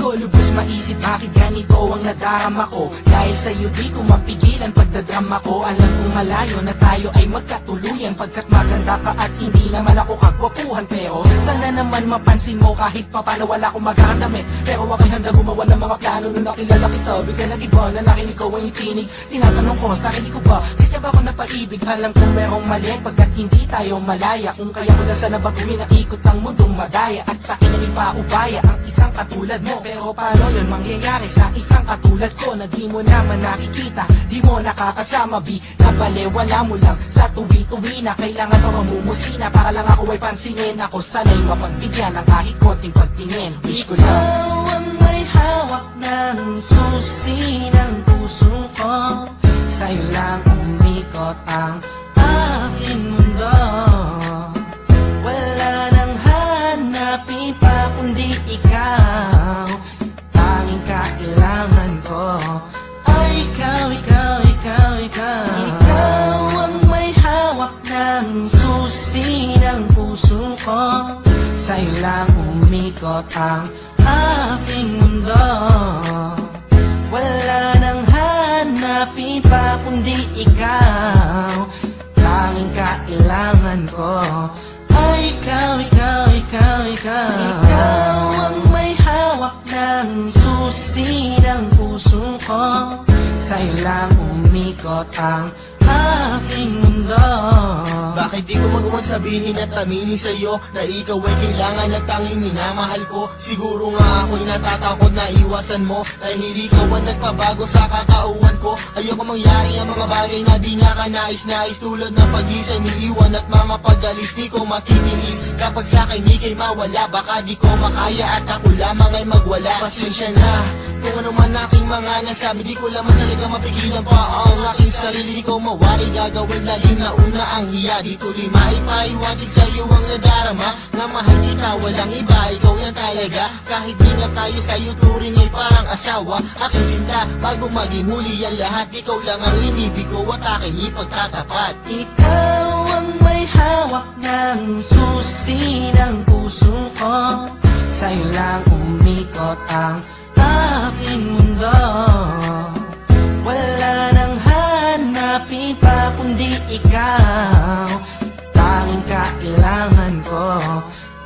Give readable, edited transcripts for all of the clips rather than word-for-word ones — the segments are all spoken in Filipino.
ko lubos maisip bakit ganito ang nadarama ko. Dahil sa'yo di ko mapigilan pagdadrama ko. Alam kong malayo na tayo ay magkatuluyan, pagkat maganda ka at hindi naman ako kagwapuhan. Pero sana naman mapansin mo kahit papano wala akong magandamit. Pero ako'y handa gumawa ng mga plano nung nakilala kita. Bigla nag-iba na nakinig ko ang itinig. Tinatanong ko sa akin di ko ba kaya ba ako napaibig? Alam kong merong mali pagkat hindi tayo malaya. Kung kaya ko lang sana baguhin ang ikot ng mundong madaya. At sa akin ang ipaubaya ang isang katulad mo. Pero paano yun mangyayari sa isang katulad ko na di mo naman nakikita, di mo nakakasama, nabalewala mo lang sa tuwi-tuwi na kailangan pa mamumusina para lang ako ay pansinin. Ako sana'y mapagbigyan ng kahit konting pagtingin. Wish ko lang ikaw ang may hawak ng susi ng puso ko. Sa'yo lang umikot ang aking mundo. Wala nang hanapin pa kundi ikaw. Tanging kailangan ko ay ikaw, ikaw, ikaw, ikaw. Ikaw ang may hawak ng susi ng puso ko. Sa'yo lang umikot ang aking mundo. Wala nang hanapin pa kundi ikaw. Tanging kailangan ko ay ikaw, ikaw, ikaw, ikaw. Ikaw ang may hawak ng susi ng puso ko. Sa'yo lang umikot ang aking mundo. Bakit di ko magawa sabihin at aminin sa'yo na ikaw ay kailangan at tanging minamahal ko? Siguro nga ako'y natatakot na iwasan mo dahil ikaw ang nagpabago sa katauhan ko. Ayoko mangyari ang mga bagay na di nga kanais-nais, tulad ng pag-isang iiwan at mga pag-alis. Di ko matitiis kapag sa'kin ika'y mawala. Baka di ko makaya at ako lamang ay magwala. Pasensya na kung ano man aking mga nasabi, di ko lamang talaga mapigilan pa ang aking sarili. Di ko mawari gagawin laging nauna ang hiya. Di tuloy maipaiwatig sa'yo ang nadarama na mahal kita walang iba, ikaw yan talaga. Kahit di nga tayo sa'yo turing ay parang asawa. Aking sinta bago maging huli ang lahat. Ikaw lang ang inibig ko at aking ipagtatapat. Ikaw ang may hawak ng susi ng puso ko. Sa'yo lang umikot ang aking mundo. Wala nang hanapin pa kundi ikaw. Tanging kailangan ko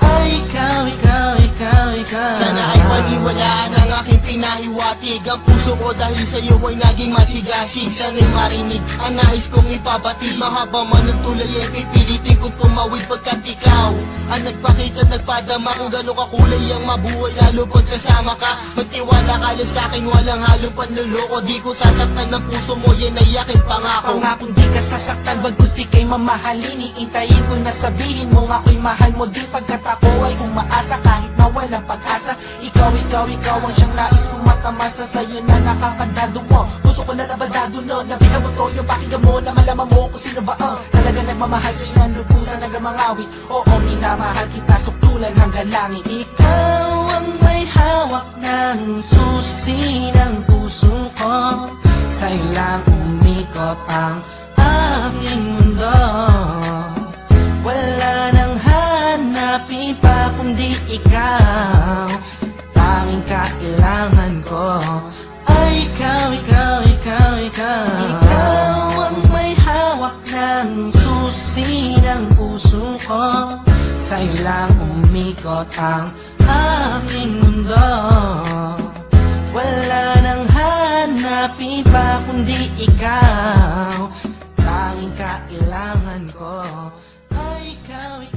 ay ikaw, ikaw, ikaw, ikaw. Sana ay paniwalaan ang aking pinahiwatig. Ang puso ko dahil sa'yo ay naging masigasig. Sana'y marinig ang nais kong ipabatid. Mahaba man ang tulay ay pipilitin kong tumawid pagkat ikaw ang nagpakita at nagpadama kung gano'ng kakulay ang mabuhay lalo pag kasama ka. Magtiwala ka lang sa'kin, walang halong panluloko. Di ko sasaktan ng puso mo, yan ay aking pangako. Pangakong di ka sasaktan, bagkus ika'y mamahalin. Iintayin ko na sabihin mo ako'y mahal mo din, pagkat ako ay umaasa kahit na walang pag-asa. Ikaw, ikaw, ikaw ang siyang nais kong matamasa. Sa'yo na nakakandado mo, puso ko na nabadado no. Nabihan mo to yung pakinggan mo na malaman mo kung sino ba talaga nagmamahal sa'yo ng lubusan nagamangawit. Oo, minamahal kita suktulan hanggang langit. Ikaw ang may hawak ng susi ng puso ko. Sa'yo lang umikot ang aking mundo. Wala nang hanapin pa kundi ikaw. Tanging kailangan ko ay ikaw, ikaw, ikaw, ikaw. Ikaw ang may hawak ng susi ng puso ko. Sa'yo lang umikot ang aking mundo. Wala nang hanapin pa kundi ikaw. Tanging kailangan ko ay ikaw, ikaw.